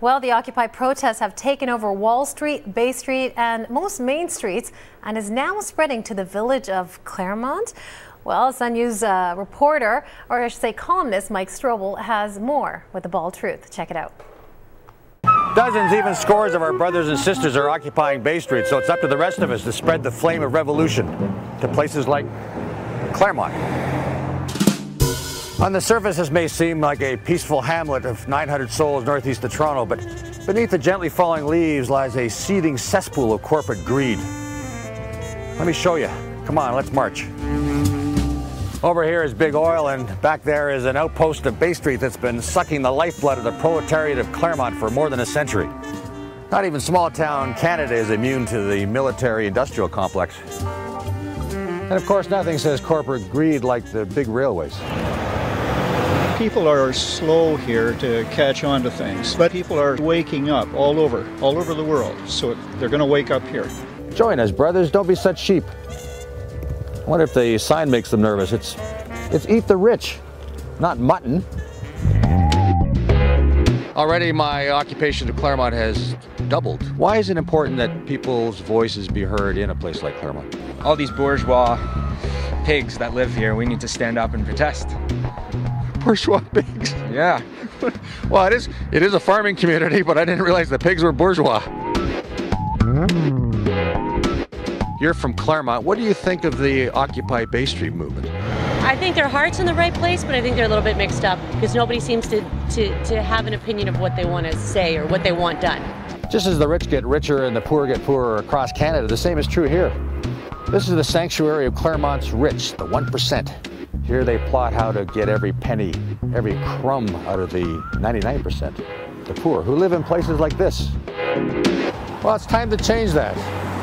Well, the Occupy protests have taken over Wall Street, Bay Street, and most main streets, and is now spreading to the village of Claremont. Well, Sun News reporter, or I should say columnist, Mike Strobel has more with the Bald Truth. Check it out. Dozens, even scores of our brothers and sisters are occupying Bay Street, so it's up to the rest of us to spread the flame of revolution to places like Claremont. On the surface, this may seem like a peaceful hamlet of 900 souls northeast of Toronto, but beneath the gently falling leaves lies a seething cesspool of corporate greed. Let me show you. Come on, let's march. Over here is Big Oil, and back there is an outpost of Bay Street that's been sucking the lifeblood of the proletariat of Claremont for more than a century. Not even small-town Canada is immune to the military-industrial complex. And of course, nothing says corporate greed like the big railways. People are slow here to catch on to things, but people are waking up all over the world, so they're going to wake up here. Join us, brothers. Don't be such sheep. I wonder if the sign makes them nervous. It's eat the rich, not mutton. Already my occupation of Claremont has doubled. Why is it important that people's voices be heard in a place like Claremont? All these bourgeois pigs that live here, we need to stand up and protest. Bourgeois pigs? Yeah. Well, it is a farming community, but I didn't realize the pigs were bourgeois. You're from Claremont. What do you think of the Occupy Bay Street movement? I think their heart's in the right place, but I think they're a little bit mixed up because nobody seems to have an opinion of what they want to say or what they want done. Just as the rich get richer and the poor get poorer across Canada, the same is true here. This is the sanctuary of Claremont's rich, the 1%. Here they plot how to get every penny, every crumb out of the 99%, the poor, who live in places like this. Well, it's time to change that.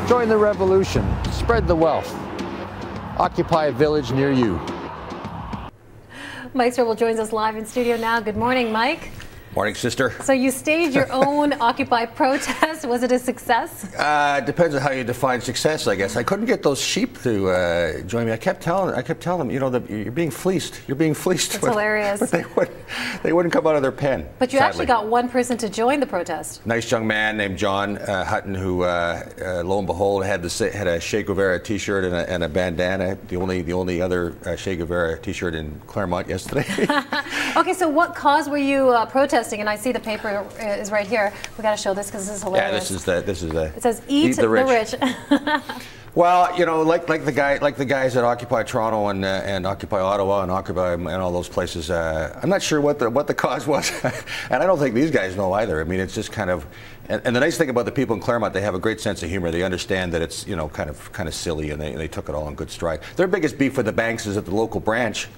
Join the revolution, spread the wealth, occupy a village near you. Mike Strobel joins us live in studio now. Good morning, Mike. Morning, sister. So you staged your own Occupy protest. Was it a success? Depends on how you define success, I guess. I couldn't get those sheep to join me. I kept telling them, you know, you're being fleeced. You're being fleeced. That's hilarious. But they wouldn't come out of their pen. But you sadly. actually got one person to join the protest. Nice young man named John Hutton, who, lo and behold, had a Che Guevara T-shirt and a bandana. The only other Che Guevara T-shirt in Claremont yesterday. Okay, so what cause were you protesting? And I see the paper is right here. We got to show this because this is hilarious. Yeah, this is the. It says "Eat the rich." Well, you know, like the guys at Occupy Toronto and Occupy Ottawa and Occupy and all those places. I'm not sure what the cause was, and I don't think these guys know either. I mean, it's just kind of. And the nice thing about the people in Claremont, they have a great sense of humor. They understand that it's, you know, kind of silly, and they took it all in good stride. Their biggest beef with the banks is that the local branch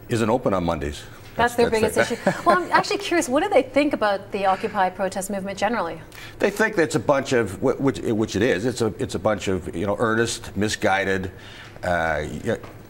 isn't open on Mondays. That's their biggest issue. Well, I'm actually curious, what do they think about the Occupy protest movement generally? They think that it's a bunch of, which it is, it's a bunch of, you know, earnest, misguided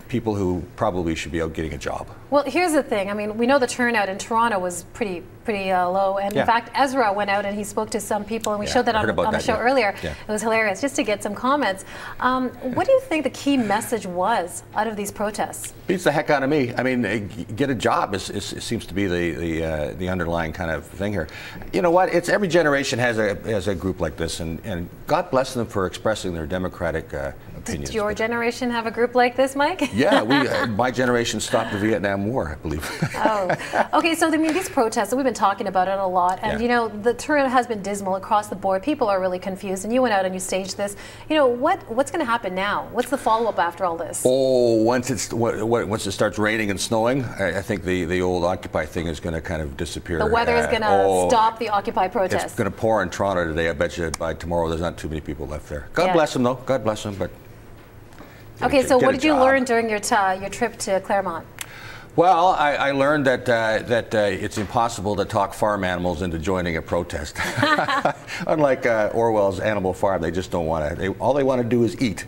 people who probably should be out getting a job. Well, here's the thing. I mean, we know the turnout in Toronto was pretty low, and in fact, Ezra went out and he spoke to some people, and we showed that on the show earlier. Yeah. It was hilarious, just to get some comments. What do you think the key message was out of these protests? Beats the heck out of me. I mean, get a job seems to be the underlying kind of thing here. You know what? It's every generation has a group like this, and God bless them for expressing their democratic opinions. Did your generation have a group like this, Mike? Yeah, my generation stopped the Vietnam War, I believe. Oh, okay. So I mean, these protests, we've been talking about it a lot, and you know, the turnout has been dismal across the board. People are really confused, and you went out and you staged this. You know, what's going to happen now? What's the follow-up after all this? Oh, once it starts raining and snowing, I think the old Occupy thing is going to kind of disappear. The weather is going to stop the Occupy protest. It's going to pour in Toronto today. I bet you by tomorrow there's not too many people left there. God bless them, though. God bless them, but. Okay, so what did you learn during your trip to Claremont? Well, I learned that it's impossible to talk farm animals into joining a protest. Unlike Orwell's Animal Farm, they just don't want to. All they want to do is eat.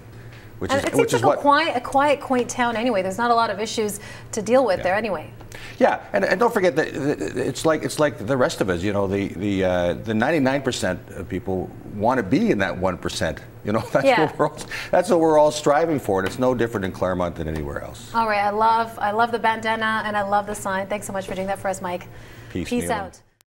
It seems like a quiet, quaint town anyway. There's not a lot of issues to deal with there anyway. Yeah, and don't forget that it's like the rest of us. You know, the 99% of people want to be in that 1%. You know, that's what we're all striving for, and it's no different in Claremont than anywhere else. All right, I love the bandana and I love the sign. Thanks so much for doing that for us, Mike. Peace out.